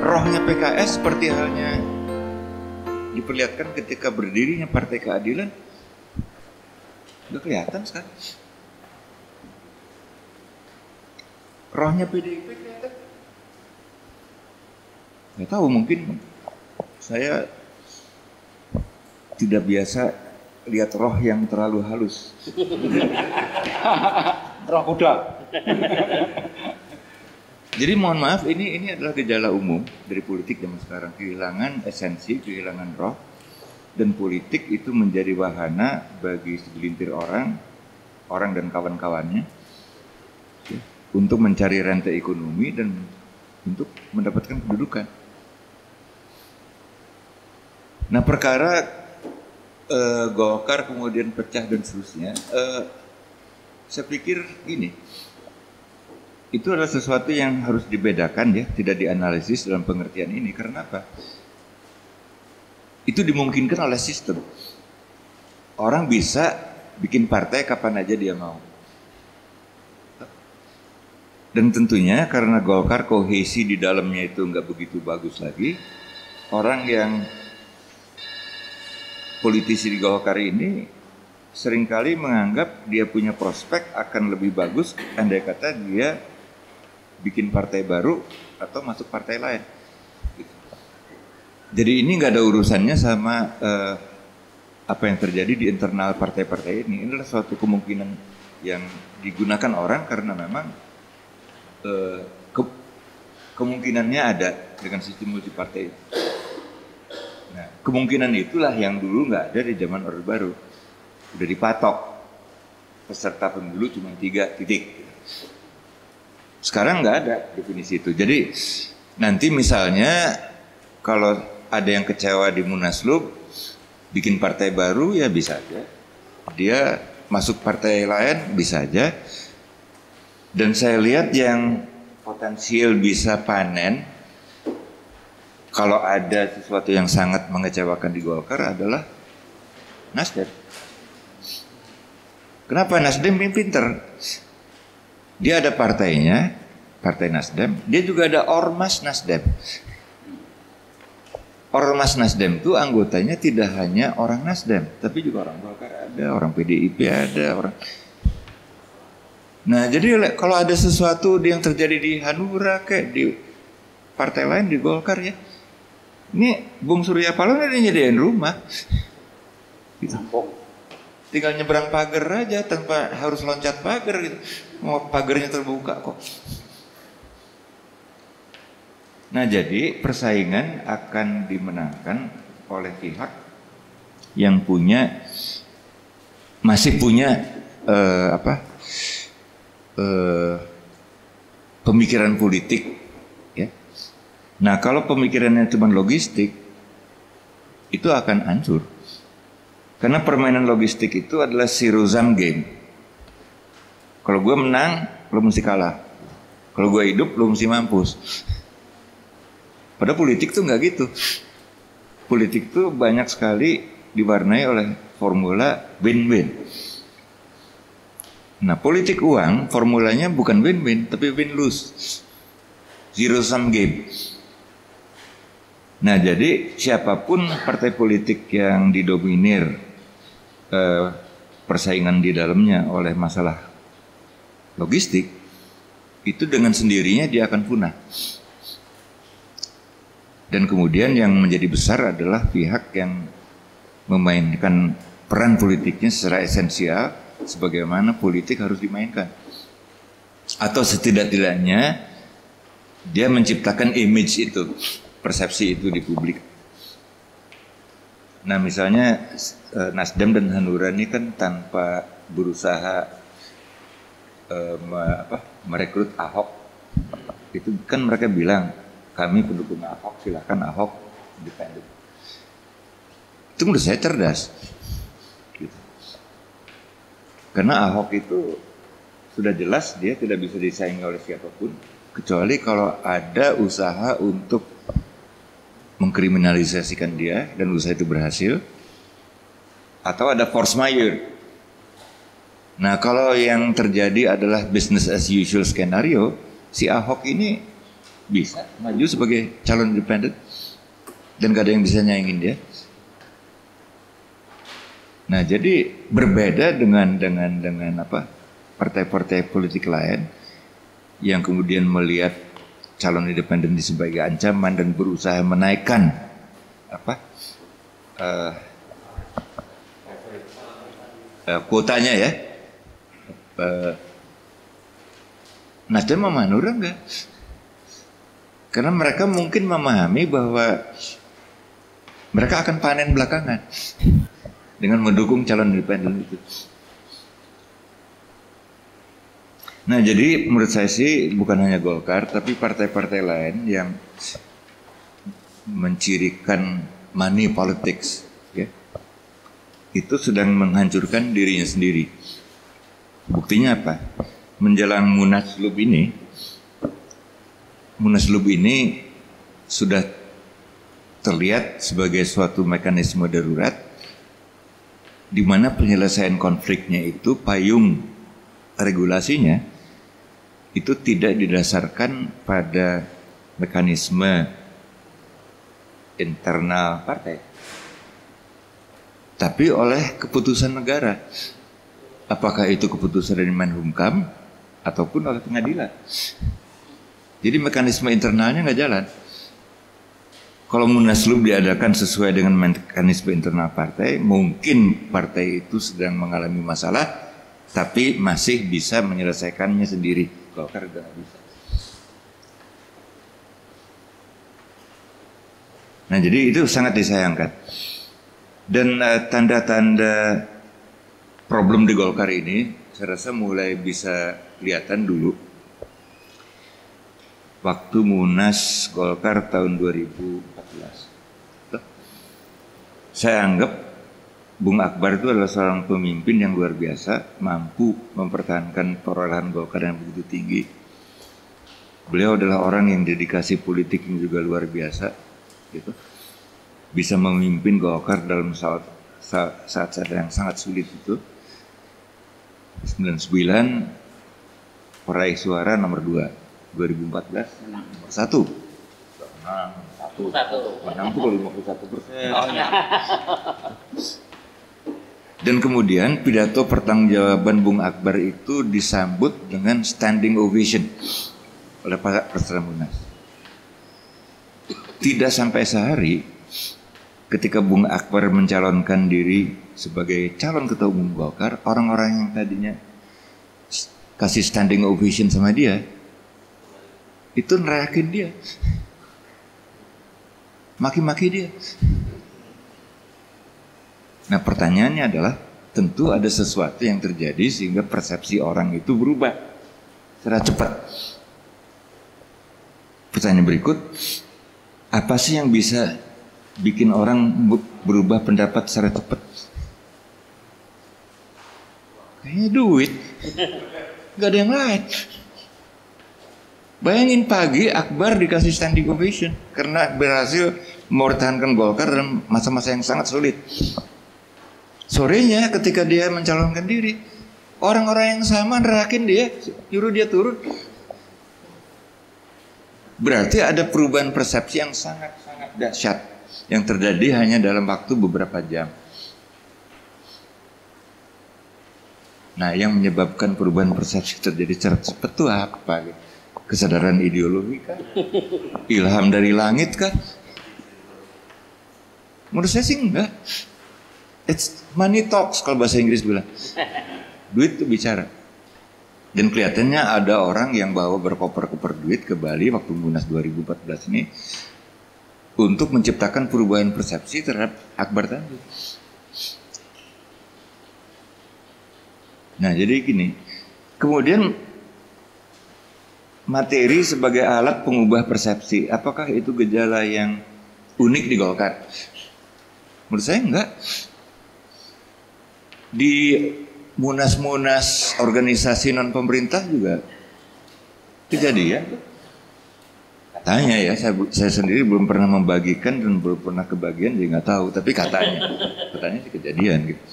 rohnya PKS seperti halnya diperlihatkan ketika berdirinya Partai Keadilan, udah kelihatan sekarang. Rohnya PDIP kelihatan. Nggak tahu, mungkin saya tidak biasa lihat roh yang terlalu halus. Roh kuda. Jadi mohon maaf, ini adalah gejala umum dari politik zaman sekarang, kehilangan esensi, kehilangan roh, dan politik itu menjadi wahana bagi segelintir orang dan kawan-kawannya ya, untuk mencari rantai ekonomi dan untuk mendapatkan kedudukan. Nah, perkara Golkar kemudian pecah dan seterusnya, saya pikir gini. Itu adalah sesuatu yang harus dibedakan ya, tidak dianalisis dalam pengertian ini. Karena apa? Itu dimungkinkan oleh sistem. Orang bisa bikin partai kapan aja dia mau. Dan tentunya karena Golkar kohesi di dalamnya itu nggak begitu bagus lagi, orang yang politisi di Golkar ini seringkali menganggap dia punya prospek akan lebih bagus andai kata dia bikin partai baru atau masuk partai lain. Jadi ini nggak ada urusannya sama apa yang terjadi di internal partai-partai ini. Ini adalah suatu kemungkinan yang digunakan orang karena memang kemungkinannya ada dengan sistem multipartai. Nah, kemungkinan itulah yang dulu nggak ada di zaman Orde Baru. Udah dipatok peserta pemilu cuma 3 titik. Sekarang nggak ada definisi itu. Jadi nanti misalnya kalau ada yang kecewa di Munaslup, bikin partai baru ya bisa aja. Dia masuk partai lain bisa aja. Dan saya lihat yang potensial bisa panen kalau ada sesuatu yang sangat mengecewakan di Golkar adalah Nasdem. Kenapa? Nasdem pinter. Dia ada partainya, Partai Nasdem. Dia juga ada Ormas Nasdem. Ormas Nasdem itu anggotanya tidak hanya orang Nasdem, tapi juga orang Golkar ada, orang PDIP ada, orang. Nah, jadi kalau ada sesuatu yang terjadi di Hanura kayak di partai lain di Golkar ya, ini Bung Surya Paloh ada nyediain rumah. Gitu. Tinggal nyebrang pagar aja tanpa harus loncat pagar gitu. Mau pagarnya terbuka kok. Nah, jadi persaingan akan dimenangkan oleh pihak yang masih punya pemikiran politik ya. Nah, kalau pemikirannya cuma logistik itu akan hancur. Karena permainan logistik itu adalah zero-sum game. Kalau gue menang, lo mesti kalah. Kalau gue hidup, lo mesti mampus. Padahal politik tuh nggak gitu. Politik tuh banyak sekali diwarnai oleh formula win-win. Nah, politik uang formulanya bukan win-win, tapi win-lose. Zero-sum game. Nah, jadi siapapun partai politik yang didominir persaingan di dalamnya oleh masalah logistik, itu dengan sendirinya dia akan punah. Dan kemudian yang menjadi besar adalah pihak yang memainkan peran politiknya secara esensial sebagaimana politik harus dimainkan. Atau setidak-tidaknya dia menciptakan image itu, persepsi itu di publik. Nah, misalnya Nasdem dan Hanura ini kan tanpa berusaha merekrut Ahok, itu kan mereka bilang kami pendukung Ahok, silakan Ahok independen. Itu menurut saya cerdas, gitu. Karena Ahok itu sudah jelas dia tidak bisa disaingi oleh siapapun, kecuali kalau ada usaha untuk mengkriminalisasikan dia dan usaha itu berhasil, atau ada force majeure. Nah, kalau yang terjadi adalah business as usual skenario, si Ahok ini bisa maju sebagai calon independen dan gak ada yang bisa nyaingin dia. Nah, jadi berbeda dengan apa partai-partai politik lain yang kemudian melihat calon independen ini sebagai ancaman dan berusaha menaikkan apa kuotanya ya. Nasdem sama Hanura enggak, karena mereka mungkin memahami bahwa mereka akan panen belakangan dengan mendukung calon independen itu. Nah, jadi menurut saya sih bukan hanya Golkar, tapi partai-partai lain yang mencirikan money politics, ya, itu sedang menghancurkan dirinya sendiri. Buktinya apa? Menjelang Munaslup ini sudah terlihat sebagai suatu mekanisme darurat di mana penyelesaian konfliknya itu payung regulasinya itu tidak didasarkan pada mekanisme internal partai, tapi oleh keputusan negara. Apakah itu keputusan dari Menkumham ataupun oleh pengadilan. Jadi mekanisme internalnya nggak jalan. Kalau Munaslup diadakan sesuai dengan mekanisme internal partai, mungkin partai itu sedang mengalami masalah, tapi masih bisa menyelesaikannya sendiri. Golkar udah nggak bisa. Nah, jadi itu sangat disayangkan. Dan tanda-tanda problem di Golkar ini saya rasa mulai bisa kelihatan dulu waktu Munas Golkar tahun 2014. Saya anggap Bung Akbar itu adalah seorang pemimpin yang luar biasa, mampu mempertahankan perolehan Golkar yang begitu tinggi. Beliau adalah orang yang dedikasi politik yang juga luar biasa, gitu. Bisa memimpin Golkar dalam saat yang sangat sulit itu. 99 peraih suara nomor 2, 2014 nomor 1. Menang tuh kalau 51%. Dan kemudian pidato pertanggungjawaban Bung Akbar itu disambut dengan standing ovation oleh Pak Peserta Munas. Tidak sampai sehari ketika Bung Akbar mencalonkan diri sebagai calon ketua umum Golkar, orang-orang yang tadinya kasih standing ovation sama dia itu nerayakin dia, maki-maki dia. Nah, pertanyaannya adalah tentu ada sesuatu yang terjadi sehingga persepsi orang itu berubah secara cepat. Pertanyaan berikut, apa sih yang bisa bikin orang berubah pendapat secara cepat? Kayaknya duit, gak ada yang lain. Bayangin pagi Akbar dikasih standing ovation karena berhasil mempertahankan Golkar dalam masa-masa yang sangat sulit. Sorenya ketika dia mencalonkan diri, orang-orang yang sama nerakin dia, nyuruh dia turun. Berarti ada perubahan persepsi yang sangat-sangat dahsyat yang terjadi hanya dalam waktu beberapa jam. Nah, yang menyebabkan perubahan persepsi terjadi secara cepat itu apa? Kesadaran ideologi kan? Ilham dari langit kan? Menurut saya sih enggak. It's money talks kalau bahasa Inggris bilang. Duit itu bicara. Dan kelihatannya ada orang yang bawa berkoper-koper duit ke Bali waktu Munas 2014 ini untuk menciptakan perubahan persepsi terhadap Akbar tadi. Nah, jadi gini. Kemudian materi sebagai alat pengubah persepsi, apakah itu gejala yang unik di Golkar? Menurut saya enggak. Di munas-munas organisasi non pemerintah juga kejadian. Katanya ya, saya sendiri belum pernah membagikan dan belum pernah kebagian, jadi nggak tahu. Tapi katanya sih kejadian gitu.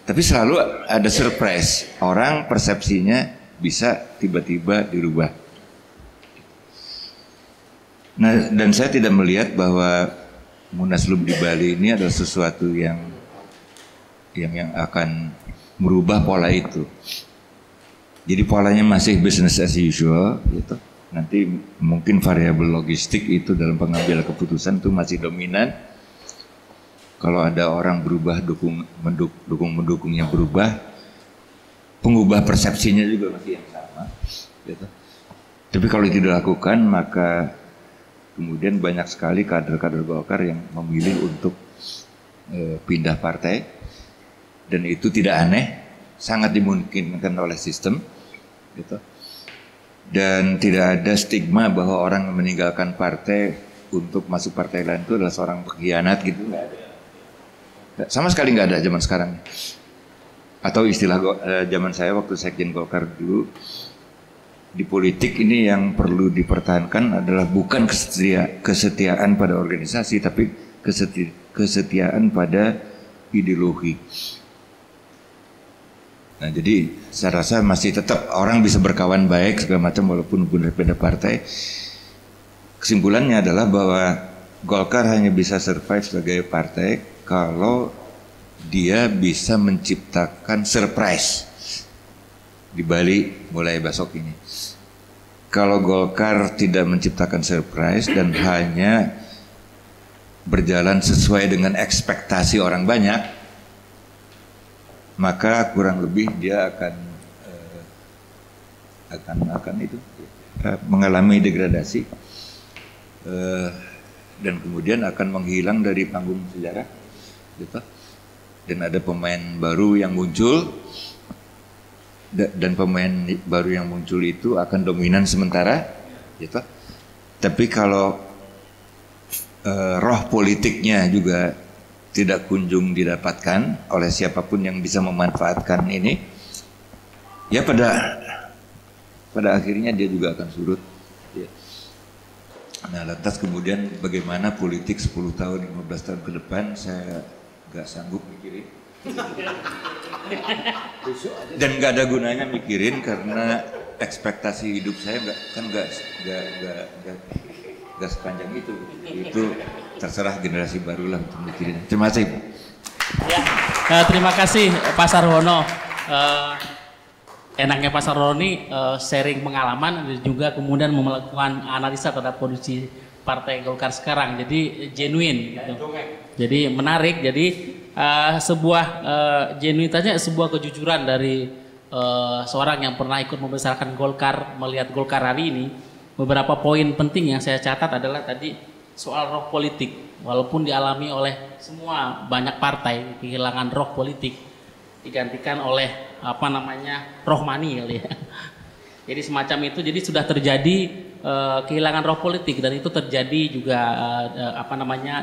Tapi selalu ada surprise, orang persepsinya bisa tiba-tiba dirubah. Nah, dan saya tidak melihat bahwa Munaslup di Bali ini adalah sesuatu yang akan merubah pola itu. Jadi polanya masih business as usual gitu. Nanti mungkin variabel logistik itu dalam pengambilan keputusan itu masih dominan. Kalau ada orang berubah mendukungnya berubah, pengubah persepsinya juga masih yang sama gitu. Tapi kalau itu dilakukan maka kemudian banyak sekali kader-kader Golkar yang memilih untuk pindah partai, dan itu tidak aneh, sangat dimungkinkan oleh sistem gitu. Dan tidak ada stigma bahwa orang yang meninggalkan partai untuk masuk partai lain itu adalah seorang pengkhianat gitu, nggak ada. Sama sekali nggak ada zaman sekarang. Atau istilah zaman saya waktu sekjen Golkar dulu, di politik ini yang perlu dipertahankan adalah bukan kesetiaan pada organisasi, tapi kesetiaan pada ideologi. Nah, jadi saya rasa masih tetap orang bisa berkawan baik segala macam walaupun berbeda partai. Kesimpulannya adalah bahwa Golkar hanya bisa survive sebagai partai kalau dia bisa menciptakan surprise di Bali mulai besok ini. Kalau Golkar tidak menciptakan surprise dan hanya berjalan sesuai dengan ekspektasi orang banyak, maka kurang lebih dia akan mengalami degradasi dan kemudian akan menghilang dari panggung sejarah, gitu. Dan ada pemain baru yang muncul, dan pemain baru yang muncul itu akan dominan sementara, gitu. Tapi kalau roh politiknya juga tidak kunjung didapatkan oleh siapapun yang bisa memanfaatkan ini, ya pada akhirnya dia juga akan surut. Ya. Nah, lantas kemudian bagaimana politik 10 tahun, 15 tahun ke depan, saya nggak sanggup mikirin. Dan nggak ada gunanya mikirin karena ekspektasi hidup saya nggak sepanjang itu. Itu terserah generasi baru lah untuk mikirin. Terima kasih. Ya, terima kasih Pak Sarwono. Enaknya Pak Sarwono ini sharing pengalaman dan juga kemudian melakukan analisa terhadap kondisi Partai Golkar sekarang. Jadi genuine. Gitu. Jadi menarik. Jadi sebuah genuinitasnya, sebuah kejujuran dari seorang yang pernah ikut membesarkan Golkar, melihat Golkar hari ini. Beberapa poin penting yang saya catat adalah tadi soal roh politik. Walaupun dialami oleh semua banyak partai kehilangan roh politik, digantikan oleh rohmani kali ya. Jadi semacam itu, jadi sudah terjadi kehilangan roh politik, dan itu terjadi juga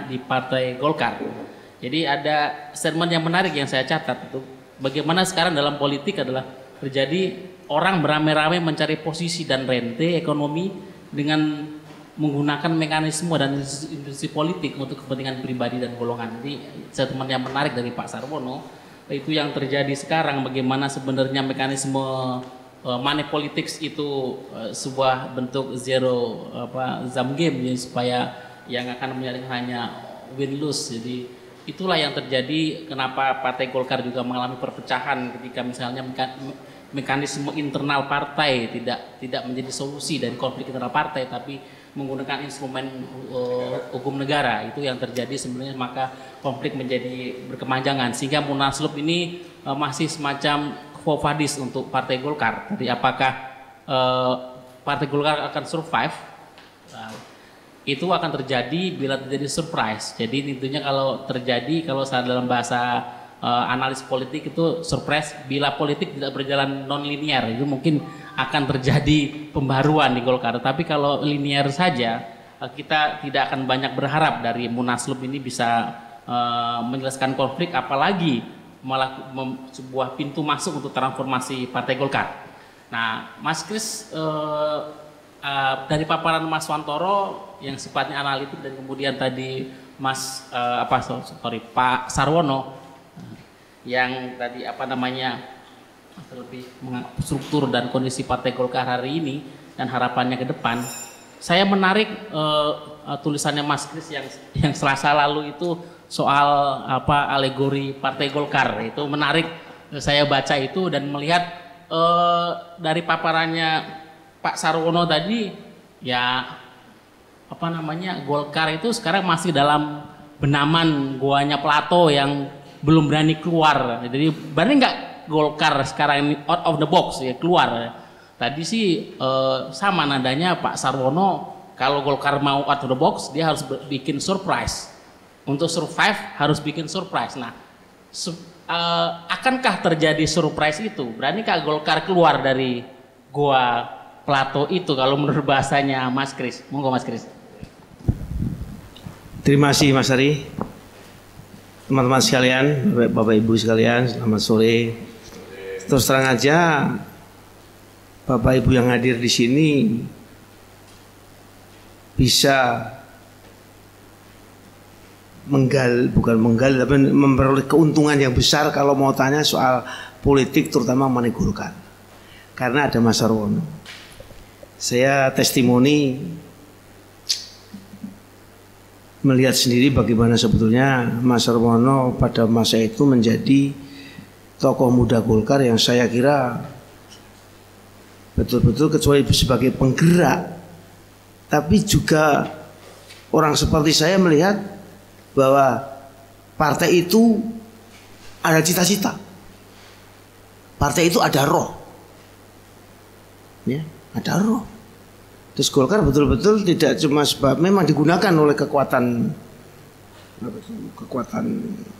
di Partai Golkar. Jadi ada statement yang menarik yang saya catat itu, bagaimana sekarang dalam politik adalah terjadi orang beramai-ramai mencari posisi dan rente ekonomi dengan menggunakan mekanisme dan institusi politik untuk kepentingan pribadi dan golongan. Jadi statement yang menarik dari Pak Sarwono itu yang terjadi sekarang, bagaimana sebenarnya mekanisme money politics itu sebuah bentuk sum game ya, supaya yang akan menjadi hanya win lose. Jadi itulah yang terjadi kenapa Partai Golkar juga mengalami perpecahan ketika misalnya mekanisme internal partai tidak menjadi solusi dari konflik internal partai, tapi menggunakan instrumen hukum negara. Itu yang terjadi sebenarnya, maka konflik menjadi berkepanjangan sehingga Munaslup ini masih semacam quo vadis untuk Partai Golkar. Jadi apakah Partai Golkar akan survive? Itu akan terjadi bila terjadi surprise. Jadi intinya kalau terjadi, kalau dalam bahasa analis politik itu surprise bila politik tidak berjalan non linear, itu mungkin akan terjadi pembaruan di Golkar. Tapi kalau linear saja, kita tidak akan banyak berharap dari Munaslup ini bisa menyelesaikan konflik, apalagi sebuah pintu masuk untuk transformasi Partai Golkar. Nah, Mas Kris, dari paparan Mas Wantoro yang sifatnya analitik dan kemudian tadi Pak Sarwono yang tadi lebih struktur dan kondisi Partai Golkar hari ini dan harapannya ke depan, saya menarik tulisannya Mas Kris yang Selasa lalu itu soal alegori Partai Golkar. Itu menarik, saya baca itu dan melihat dari paparannya Pak Sarwono tadi, ya Golkar itu sekarang masih dalam benaman goanya Plato yang belum berani keluar. Jadi berani nggak Golkar sekarang ini out of the box ya, keluar? Tadi sih sama nadanya Pak Sarwono, kalau Golkar mau out of the box dia harus bikin surprise. Untuk survive harus bikin surprise. Nah, akankah terjadi surprise itu? Beranikah Golkar keluar dari goa Plato itu kalau menurut bahasanya Mas Kris? Monggo Mas Kris. Terima kasih Mas Ari. Teman-teman sekalian, Bapak Ibu sekalian, selamat sore. Terus terang aja, Bapak Ibu yang hadir di sini bisa bukan menggali, tapi memperoleh keuntungan yang besar kalau mau tanya soal politik, terutama mengenai Golkar. Karena ada Mas Sarwono. Saya testimoni melihat sendiri bagaimana sebetulnya Mas Sarwono pada masa itu menjadi tokoh muda Golkar yang saya kira betul-betul kecuali sebagai penggerak, tapi juga orang seperti saya melihat bahwa partai itu ada cita-cita, partai itu ada roh, ya, ada roh. Terus Golkar betul-betul tidak cuma sebab memang digunakan oleh kekuatan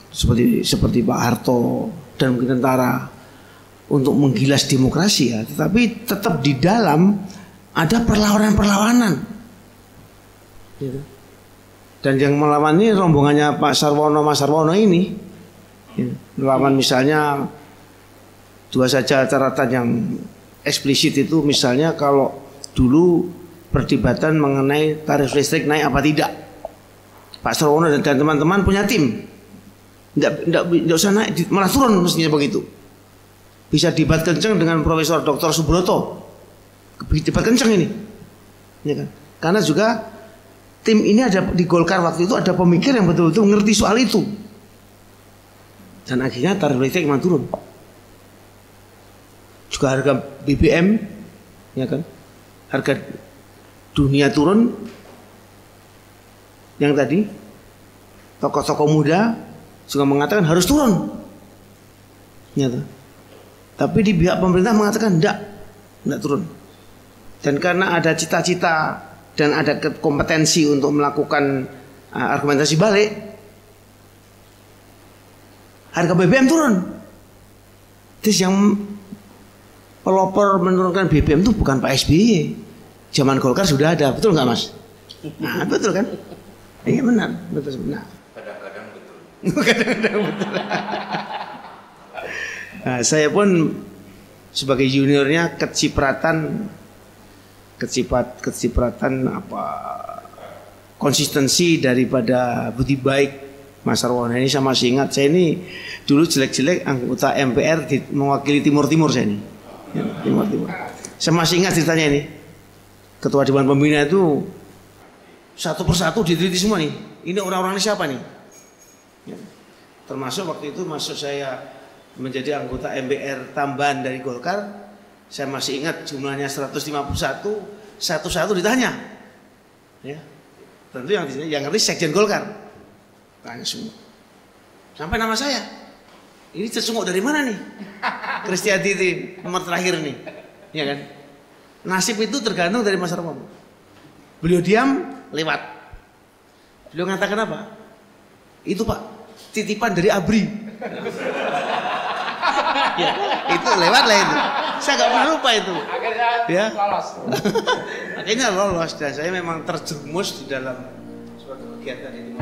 seperti Pak Harto dan mungkin tentara untuk menggilas demokrasi, ya, tetapi tetap di dalam ada perlawanan-perlawanan, gitu. Dan yang melawan ini rombongannya Pak Sarwono, Mas Sarwono ini, gitu. Melawan misalnya dua saja catatan yang eksplisit itu, misalnya kalau dulu perdebatan mengenai tarif listrik naik apa tidak, Pak Sarwono dan teman-teman punya tim, tidak usah naik, malah turun mestinya begitu. Bisa debat kenceng dengan Profesor Dr. Subroto, debat kenceng ini, ya kan? Karena juga tim ini ada di Golkar waktu itu ada pemikir yang betul-betul mengerti soal itu, dan akhirnya tarif listrik memang turun. Juga harga BBM, ya kan? Harga dunia turun. Yang tadi tokoh-tokoh muda juga mengatakan harus turun, ya kan? Tapi di pihak pemerintah mengatakan tidak turun. Dan karena ada cita-cita dan ada kompetensi untuk melakukan argumentasi balik, harga BBM turun. Terus yang pelopor menurunkan BBM itu bukan Pak SBY, zaman Golkar sudah ada, betul nggak Mas? Nah, betul kan? Iya benar, betul benar. Kadang-kadang betul. Kadang-kadang betul. Nah, saya pun sebagai juniornya kecipratan konsistensi daripada budi baik Mas Sarwono ini. Saya masih ingat, saya ini dulu jelek-jelek anggota MPR mewakili Timur saya ini, ya, Timur. Saya masih ingat ceritanya ini. Ketua Dewan Pembina itu satu persatu diteliti semua nih. Ini orang-orang ini siapa nih? Ya. Termasuk waktu itu masuk saya menjadi anggota MPR tambahan dari Golkar. Saya masih ingat jumlahnya 151, satu-satu ditanya, ya. Tentu yang ngerti sekjen Golkar, tanya semua, sampai nama saya. Ini tersungguh dari mana nih? Kristiadi nomor terakhir nih, ya kan? Nasib itu tergantung dari Mas Sarwono. Beliau diam, lewat. Beliau mengatakan apa? Itu Pak, titipan dari ABRI. Ya, itu lewat lah itu. Saya nggak pernah lupa itu. Akhirnya ya. lolos. Akhirnya lolos dan saya memang terjerumus di dalam suatu kegiatan itu.